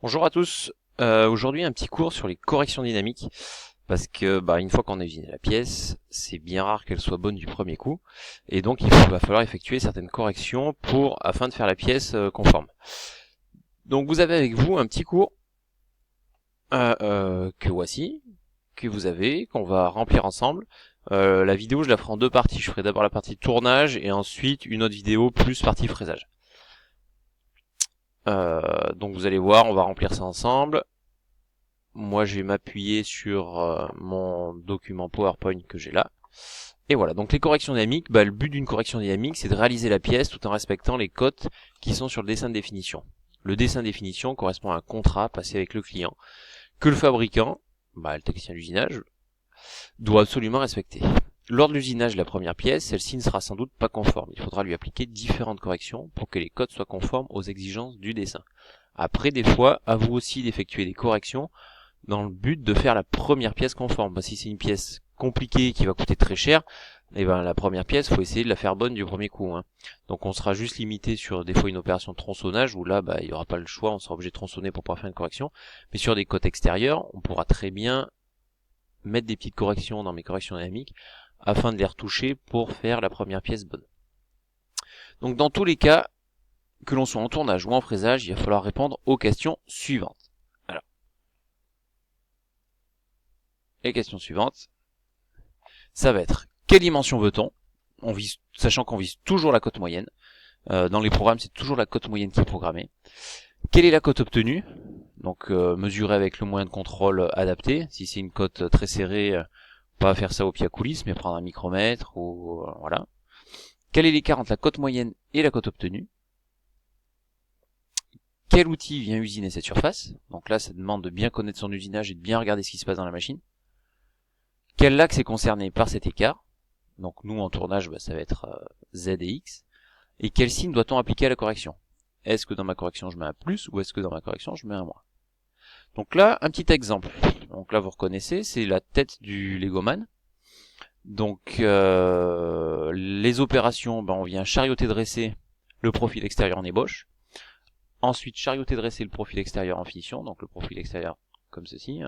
Bonjour à tous. Aujourd'hui un petit cours sur les corrections dynamiques parce que une fois qu'on a usiné la pièce, c'est bien rare qu'elle soit bonne du premier coup et donc va falloir effectuer certaines corrections afin de faire la pièce conforme. Donc vous avez avec vous un petit cours que voici, qu'on va remplir ensemble. La vidéo je la ferai en deux parties. Je ferai d'abord la partie tournage et ensuite une autre vidéo plus partie fraisage. Donc vous allez voir, on va remplir ça ensemble. Moi, je vais m'appuyer sur mon document PowerPoint que j'ai là. Et voilà, donc les corrections dynamiques, le but d'une correction dynamique, c'est de réaliser la pièce tout en respectant les cotes qui sont sur le dessin de définition. Le dessin de définition correspond à un contrat passé avec le client, que le fabricant, le technicien d'usinage, doit absolument respecter. Lors de l'usinage de la première pièce, celle-ci ne sera sans doute pas conforme. Il faudra lui appliquer différentes corrections pour que les codes soient conformes aux exigences du dessin. Après, des fois, à vous aussi d'effectuer des corrections dans le but de faire la première pièce conforme. Si c'est une pièce compliquée qui va coûter très cher, la première pièce, faut essayer de la faire bonne du premier coup. Donc on sera juste limité sur des fois une opération de tronçonnage où là, il y aura pas le choix, on sera obligé de tronçonner pour pouvoir faire une correction. Mais sur des côtes extérieures, on pourra très bien mettre des petites corrections dans mes corrections dynamiques afin de les retoucher pour faire la première pièce bonne. Donc dans tous les cas, que l'on soit en tournage ou en fraisage, il va falloir répondre aux questions suivantes. Alors, les questions suivantes, ça va être quelle dimension veut-on, sachant qu'on vise toujours la cote moyenne. Dans les programmes, c'est toujours la cote moyenne qui est programmée. Quelle est la cote obtenue? Donc mesurer avec le moyen de contrôle adapté. Si c'est une cote très serrée, pas faire ça au pied à coulisses, mais prendre un micromètre ou voilà. Quel est l'écart entre la cote moyenne et la cote obtenue? Quel outil vient usiner cette surface? Donc là, ça demande de bien connaître son usinage et de bien regarder ce qui se passe dans la machine. Quel axe est concerné par cet écart? Donc nous en tournage, ça va être Z et X. Et quel signe doit-on appliquer à la correction? Est-ce que dans ma correction je mets un plus ou est-ce que dans ma correction je mets un moins? Donc là, un petit exemple. Donc là vous reconnaissez, c'est la tête du Legoman. Donc les opérations, on vient charioter dresser le profil extérieur en ébauche. Ensuite charioter dresser le profil extérieur en finition, donc le profil extérieur comme ceci.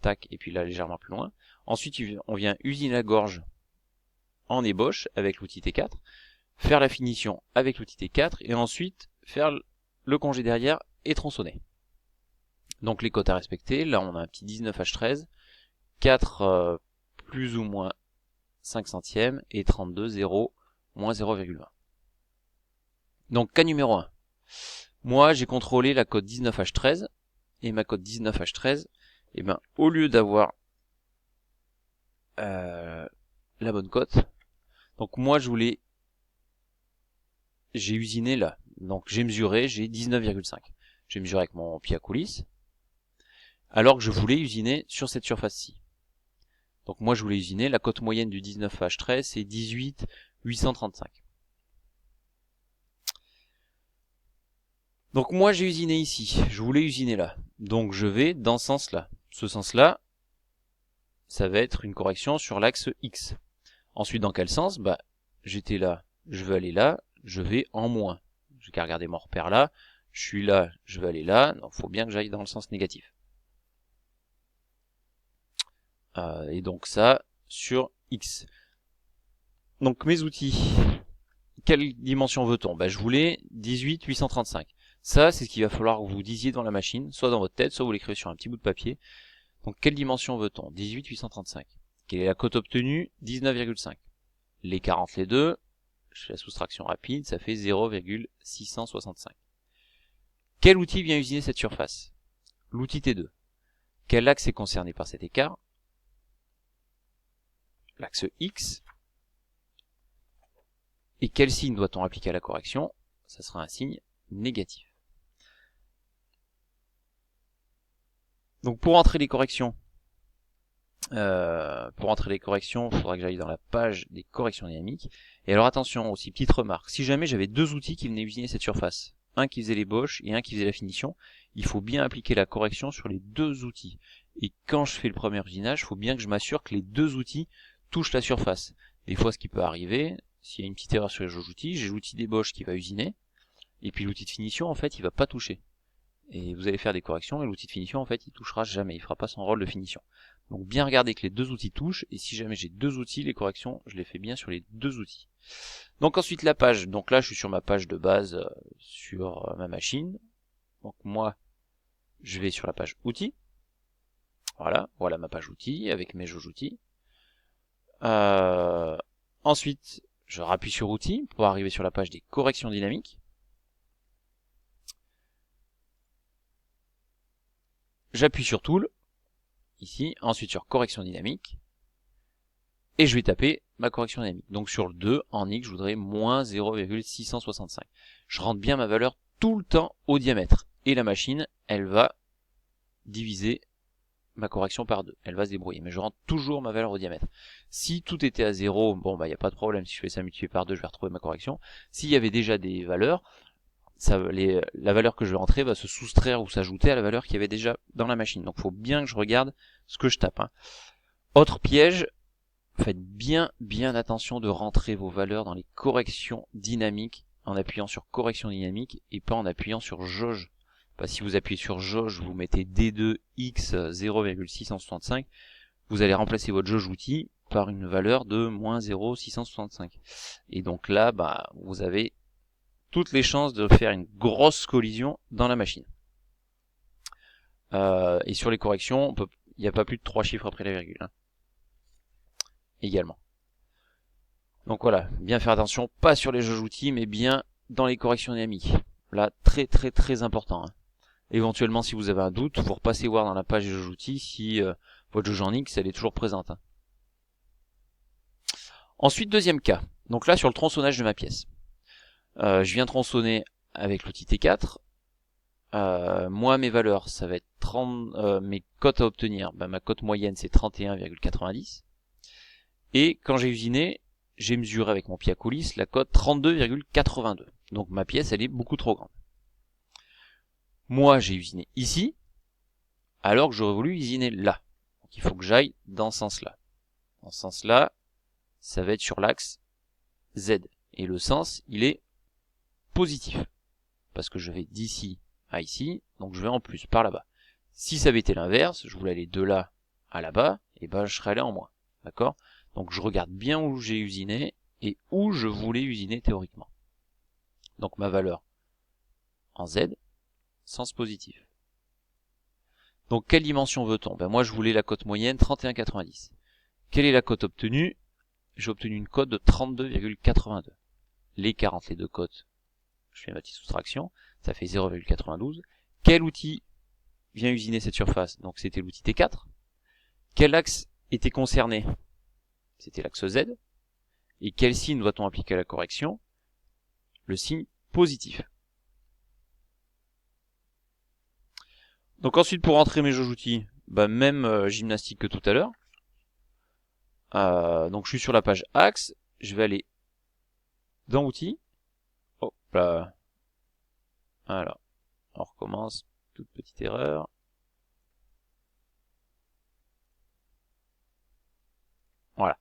Tac, et puis là légèrement plus loin. Ensuite on vient usiner la gorge en ébauche avec l'outil T4, faire la finition avec l'outil T4 et ensuite faire le congé derrière et tronçonner. Donc les cotes à respecter, là on a un petit 19H13, 4 plus ou moins 5 centièmes et 32, 0, moins 0,20. Donc cas numéro 1. Moi j'ai contrôlé la cote 19H13 et ma cote 19H13, au lieu d'avoir la bonne cote, donc moi j'ai usiné là. Donc j'ai mesuré, j'ai 19,5. J'ai mesuré avec mon pied à coulisse, alors que je voulais usiner sur cette surface-ci. Donc moi je voulais usiner, la cote moyenne du 19H13 c'est 18,835. Donc moi j'ai usiné ici, je voulais usiner là. Donc je vais dans ce sens-là. Ce sens-là, ça va être une correction sur l'axe X. Ensuite dans quel sens? J'étais là, je veux aller là, je vais en moins. J'ai qu'à regarder mon repère là, je suis là, je veux aller là, donc il faut bien que j'aille dans le sens négatif. Et donc ça sur X. Donc mes outils, quelle dimension veut-on? Je voulais 18,835. Ça, c'est ce qu'il va falloir que vous disiez dans la machine, soit dans votre tête, soit vous l'écrivez sur un petit bout de papier. Donc quelle dimension veut-on? 18,835. Quelle est la cote obtenue? 19,5. L'écart entre les deux, je fais la soustraction rapide, ça fait 0,665. Quel outil vient usiner cette surface? L'outil T2. Quel axe est concerné par cet écart? L'axe X. Et quel signe doit-on appliquer à la correction? Ça sera un signe négatif. Donc pour entrer les corrections, il faudra que j'aille dans la page des corrections dynamiques. Et alors attention aussi, petite remarque, si jamais j'avais deux outils qui venaient usiner cette surface, un qui faisait l'ébauche et un qui faisait la finition, il faut bien appliquer la correction sur les deux outils. Et quand je fais le premier usinage, il faut bien que je m'assure que les deux outils touchent la surface. Des fois ce qui peut arriver, s'il y a une petite erreur sur les outils, j'ai l'outil d'ébauche qui va usiner, et puis l'outil de finition en fait il va pas toucher. et vous allez faire des corrections, et l'outil de finition en fait il touchera jamais, il fera pas son rôle de finition. Donc bien regarder que les deux outils touchent, et si jamais j'ai deux outils, les corrections je les fais bien sur les deux outils. Donc ensuite la page, donc là je suis sur ma page de base sur ma machine. Donc moi je vais sur la page outils. Voilà ma page outils avec mes jauges outils. Ensuite je rappuie sur outils pour arriver sur la page des corrections dynamiques. J'appuie sur Tool, ici, ensuite sur correction dynamique, et je vais taper ma correction dynamique. Donc sur le 2, en X, je voudrais moins 0,665. Je rentre bien ma valeur tout le temps au diamètre, et la machine, elle va diviser ma correction par 2. Elle va se débrouiller, mais je rentre toujours ma valeur au diamètre. Si tout était à 0, bon bah il n'y a pas de problème, si je fais ça multiplié par 2, je vais retrouver ma correction. S'il y avait déjà des valeurs, la valeur que je vais rentrer va se soustraire ou s'ajouter à la valeur qu'il y avait déjà dans la machine. Donc il faut bien que je regarde ce que je tape. Autre piège, faites bien attention de rentrer vos valeurs dans les corrections dynamiques en appuyant sur correction dynamique et pas en appuyant sur jauge. Si vous appuyez sur jauge, vous mettez D2X 0,665, vous allez remplacer votre jauge outil par une valeur de moins 0,665. Et donc là, vous avez toutes les chances de faire une grosse collision dans la machine. Et sur les corrections, il n'y a pas plus de 3 chiffres après la virgule. Également. Donc voilà, bien faire attention, pas sur les jauges outils, mais bien dans les corrections dynamiques. Là, très important. Éventuellement, si vous avez un doute, vous repassez voir dans la page des jauges outils si votre jauge en X, elle est toujours présente. Ensuite, deuxième cas. Donc là, sur le tronçonnage de ma pièce. Je viens tronçonner avec l'outil T4. Moi, mes valeurs, ça va être 30, mes cotes à obtenir. Ma cote moyenne, c'est 31,90. Et quand j'ai usiné, j'ai mesuré avec mon pied à coulisse la cote 32,82. Donc ma pièce, elle est beaucoup trop grande. Moi, j'ai usiné ici, alors que j'aurais voulu usiner là. Donc il faut que j'aille dans ce sens-là. Dans ce sens-là, ça va être sur l'axe Z. Et le sens, il est positif. Parce que je vais d'ici à ici, donc je vais en plus par là-bas. Si ça avait été l'inverse, je voulais aller de là à là-bas, et je serais allé en moins. D'accord ? Donc je regarde bien où j'ai usiné et où je voulais usiner théoriquement. Donc ma valeur en Z, sens positif. Donc quelle dimension veut-on ? Moi je voulais la cote moyenne 31,90. Quelle est la cote obtenue ? J'ai obtenu une cote de 32,82. L'écart entre les deux cotes, je fais ma petite soustraction, ça fait 0,92. Quel outil vient usiner cette surface ? Donc c'était l'outil T4. Quel axe était concerné ? C'était l'axe Z. Et quel signe doit-on appliquer à la correction ? Le signe positif. Donc ensuite, pour rentrer mes jauges outils, même gymnastique que tout à l'heure. Donc je suis sur la page axe, je vais aller dans outils. Hop là. Alors, on recommence. Toute petite erreur. Voilà.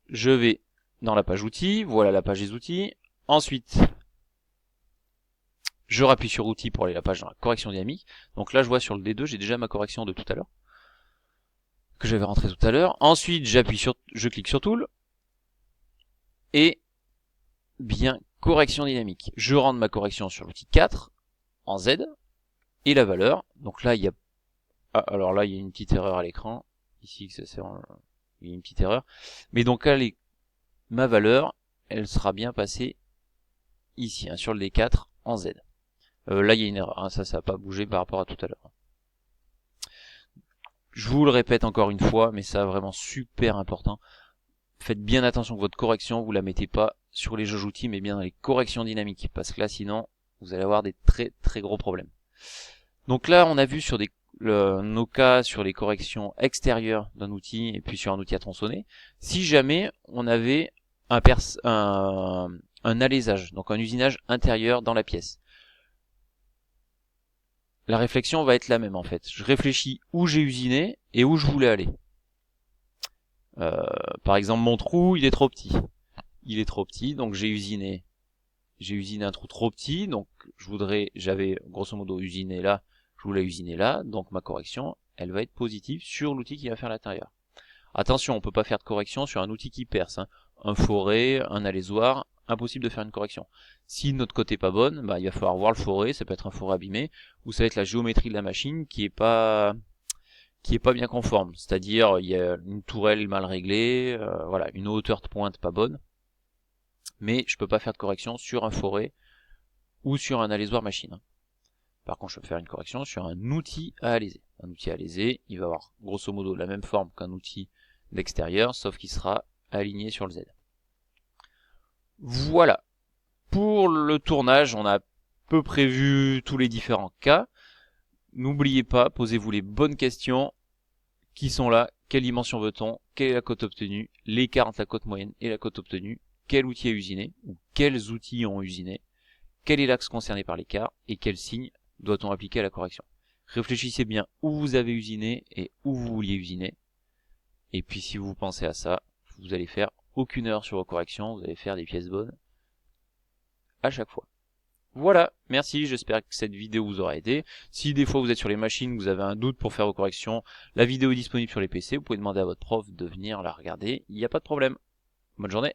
Je vais dans la page outils, voilà la page des outils. Ensuite, je rappuie sur outils pour aller à la page dans la correction dynamique. Donc là, je vois sur le D2, j'ai déjà ma correction de tout à l'heure, que j'avais rentré tout à l'heure. Ensuite, je clique sur Tool. Et bien, correction dynamique. Je rentre ma correction sur l'outil 4, en Z, et la valeur. Donc là, il y a... alors là, il y a une petite erreur à l'écran. Ici, il y a une petite erreur. Mais donc là, ma valeur, elle sera bien passée ici, sur le D4, en Z. Là, il y a une erreur. Ça n'a pas bougé par rapport à tout à l'heure. Je vous le répète encore une fois, mais ça vraiment super important. Faites bien attention que votre correction, vous la mettez pas sur les jauges outils, mais bien dans les corrections dynamiques. Parce que là, sinon, vous allez avoir des très gros problèmes. Donc là, on a vu sur nos cas sur les corrections extérieures d'un outil et puis sur un outil à tronçonner. Si jamais on avait un alésage, donc un usinage intérieur dans la pièce. La réflexion va être la même en fait. Je réfléchis où j'ai usiné et où je voulais aller. Par exemple, mon trou, il est trop petit. Il est trop petit, donc j'ai usiné un trou trop petit. Donc j'avais grosso modo usiné là. Je clou l'a usiné là, donc ma correction, elle va être positive sur l'outil qui va faire l'intérieur. Attention, on peut pas faire de correction sur un outil qui perce, hein. Un forêt, un alésoir, impossible de faire une correction. Si notre côté est pas bonne, bah, il va falloir voir le forêt, ça peut être un forêt abîmé, ou ça va être la géométrie de la machine qui est pas bien conforme. C'est-à-dire, il y a une tourelle mal réglée, voilà, une hauteur de pointe pas bonne, mais je peux pas faire de correction sur un forêt ou sur un alésoir machine. Par contre, je peux faire une correction sur un outil à alaiser. Un outil à alaiser, il va avoir grosso modo la même forme qu'un outil d'extérieur, sauf qu'il sera aligné sur le Z. Voilà. Pour le tournage, on a à peu près vu tous les différents cas. N'oubliez pas, posez-vous les bonnes questions qui sont là. Quelle dimension veut-on? Quelle est la cote obtenue? L'écart entre la cote moyenne et la cote obtenue? Quel outil a usiné? Ou quels outils ont usiné? Quel est l'axe concerné par l'écart? Et quel signe doit-on appliquer à la correction? Réfléchissez bien où vous avez usiné et où vous vouliez usiner. Et puis si vous pensez à ça, vous allez faire aucune erreur sur vos corrections, vous allez faire des pièces bonnes à chaque fois. Voilà, merci, j'espère que cette vidéo vous aura aidé. Si des fois vous êtes sur les machines, vous avez un doute pour faire vos corrections, la vidéo est disponible sur les PC, vous pouvez demander à votre prof de venir la regarder, il n'y a pas de problème. Bonne journée.